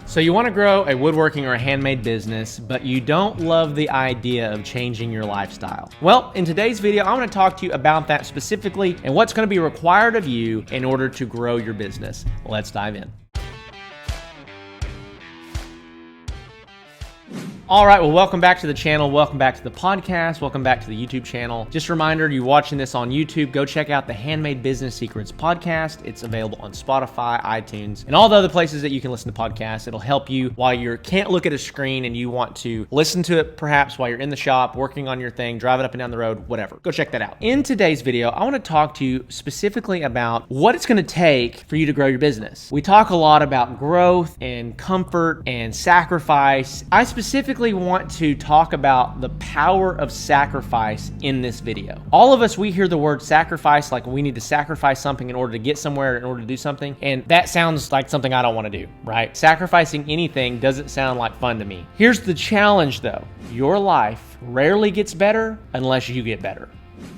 So you want to grow a woodworking or a handmade business, but you don't love the idea of changing your lifestyle. Well, in today's video, I want to talk to you about that specifically and what's going to be required of you in order to grow your business. Let's dive in. All right, well, welcome back to the channel. Welcome back to the podcast. Welcome back to the YouTube channel. Just a reminder, you're watching this on YouTube, go check out the Handmade Business Secrets podcast. It's available on Spotify, iTunes, and all the other places that you can listen to podcasts. It'll help you while you can't look at a screen and you want to listen to it perhaps while you're in the shop, working on your thing, driving up and down the road, whatever. Go check that out. In today's video, I want to talk to you specifically about what it's going to take for you to grow your business. We talk a lot about growth and comfort and sacrifice. I specifically want to talk about the power of sacrifice in this video. All of us, we hear the word sacrifice like we need to sacrifice something in order to get somewhere, in order to do something, and that sounds like something I don't want to do, right? Sacrificing anything doesn't sound like fun to me. Here's the challenge though. Your life rarely gets better unless you get better.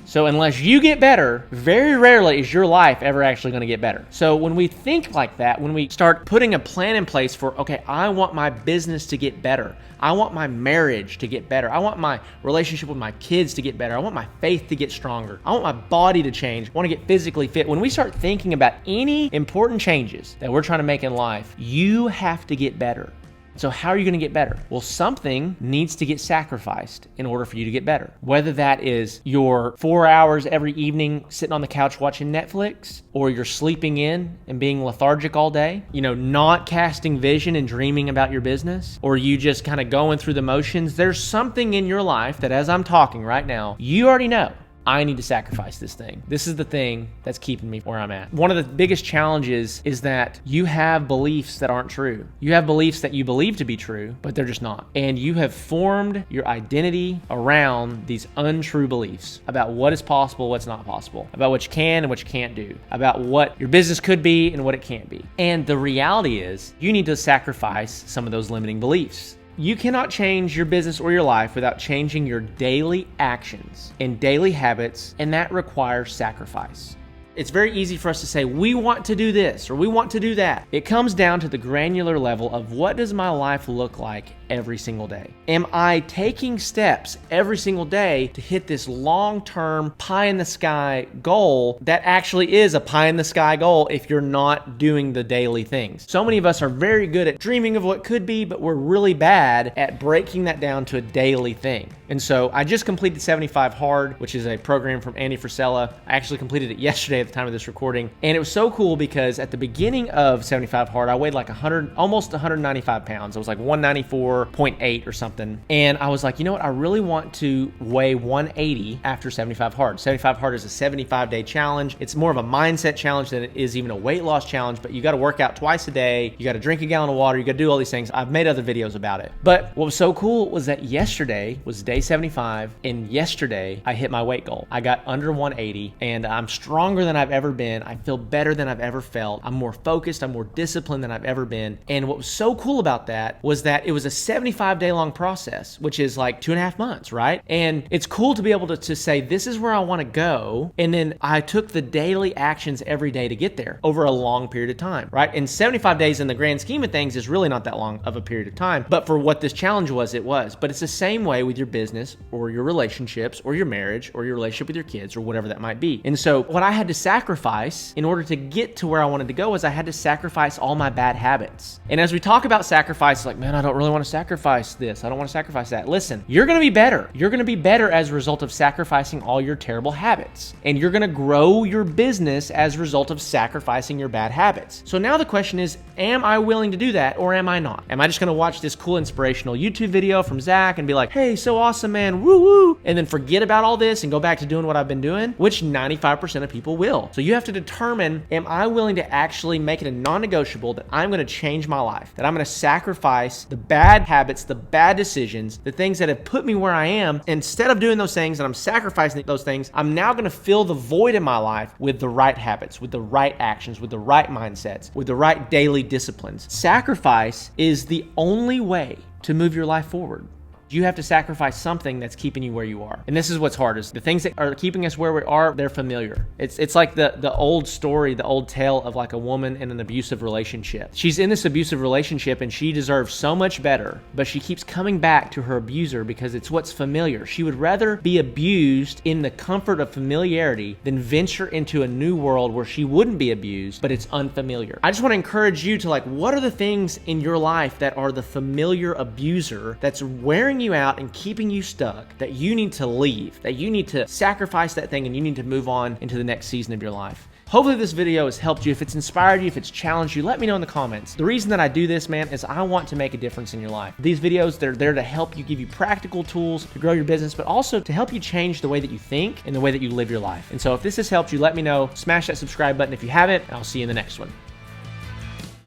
So unless you get better, very rarely is your life ever actually going to get better. So when we think like that, when we start putting a plan in place for, okay, I want my business to get better. I want my marriage to get better. I want my relationship with my kids to get better. I want my faith to get stronger. I want my body to change. I want to get physically fit. When we start thinking about any important changes that we're trying to make in life, you have to get better. So how are you going to get better? Well, something needs to get sacrificed in order for you to get better. Whether that is your 4 hours every evening sitting on the couch watching Netflix, or you're sleeping in and being lethargic all day, not casting vision and dreaming about your business, or you just kind of going through the motions. There's something in your life that as I'm talking right now, you already know. I need to sacrifice this thing. This is the thing that's keeping me where I'm at. One of the biggest challenges is that you have beliefs that aren't true. You have beliefs that you believe to be true, but they're just not. And you have formed your identity around these untrue beliefs about what is possible, what's not possible, about what you can and what you can't do, about what your business could be and what it can't be. And the reality is you need to sacrifice some of those limiting beliefs. You cannot change your business or your life without changing your daily actions and daily habits, and that requires sacrifice. It's very easy for us to say, we want to do this or we want to do that. It comes down to the granular level of what does my life look like every single day? Am I taking steps every single day to hit this long-term pie-in-the-sky goal that actually is a pie-in-the-sky goal if you're not doing the daily things? So many of us are very good at dreaming of what could be, but we're really bad at breaking that down to a daily thing. And so I just completed 75 Hard, which is a program from Andy Frisella. I actually completed it yesterday at the time of this recording. And it was so cool because at the beginning of 75 Hard, I weighed like almost 195 pounds. I was like 194.8 or something. And I was like, you know what? I really want to weigh 180 after 75 Hard. 75 Hard is a 75-day challenge. It's more of a mindset challenge than it is even a weight loss challenge, but you got to work out twice a day. You got to drink a gallon of water. You got to do all these things. I've made other videos about it. But what was so cool was that yesterday was day 75, and yesterday I hit my weight goal. I got under 180, and I'm stronger than I've ever been. I feel better than I've ever felt. I'm more focused. I'm more disciplined than I've ever been. And what was so cool about that was that it was a 75-day long process, which is like 2.5 months, right? And it's cool to be able to say, this is where I want to go. And then I took the daily actions every day to get there over a long period of time, right? And 75 days in the grand scheme of things is really not that long of a period of time. But for what this challenge was, it was. But it's the same way with your business or your relationships or your marriage or your relationship with your kids or whatever that might be. And so what I had to sacrifice in order to get to where I wanted to go was I had to sacrifice all my bad habits. And as we talk about sacrifice, like, man, I don't really want to sacrifice this. I don't want to sacrifice that. Listen, you're going to be better. You're going to be better as a result of sacrificing all your terrible habits. And you're going to grow your business as a result of sacrificing your bad habits. So now the question is, am I willing to do that or am I not? Am I just going to watch this cool inspirational YouTube video from Zach and be like, hey, so awesome, man, woo woo, and then forget about all this and go back to doing what I've been doing, which 95% of people will. So you have to determine, am I willing to actually make it a non-negotiable that I'm going to change my life, that I'm going to sacrifice the bad habits, the bad decisions, the things that have put me where I am. Instead of doing those things and I'm sacrificing those things, I'm now going to fill the void in my life with the right habits, with the right actions, with the right mindsets, with the right daily disciplines. Sacrifice is the only way to move your life forward. You have to sacrifice something that's keeping you where you are. And this is what's hard, is the things that are keeping us where we are, they're familiar. It's like the old story, the old tale of like a woman in an abusive relationship. She's in this abusive relationship and she deserves so much better, but she keeps coming back to her abuser because it's what's familiar. She would rather be abused in the comfort of familiarity than venture into a new world where she wouldn't be abused, but it's unfamiliar. I just want to encourage you to, like, what are the things in your life that are the familiar abuser that's wearing you out and keeping you stuck, that you need to leave, that you need to sacrifice that thing and you need to move on into the next season of your life. Hopefully this video has helped you. If it's inspired you, if it's challenged you, let me know in the comments. The reason that I do this, man, is I want to make a difference in your life. These videos, they're there to help you, give you practical tools to grow your business, but also to help you change the way that you think and the way that you live your life. And so if this has helped you, let me know. Smash that subscribe button if you haven't, and I'll see you in the next one.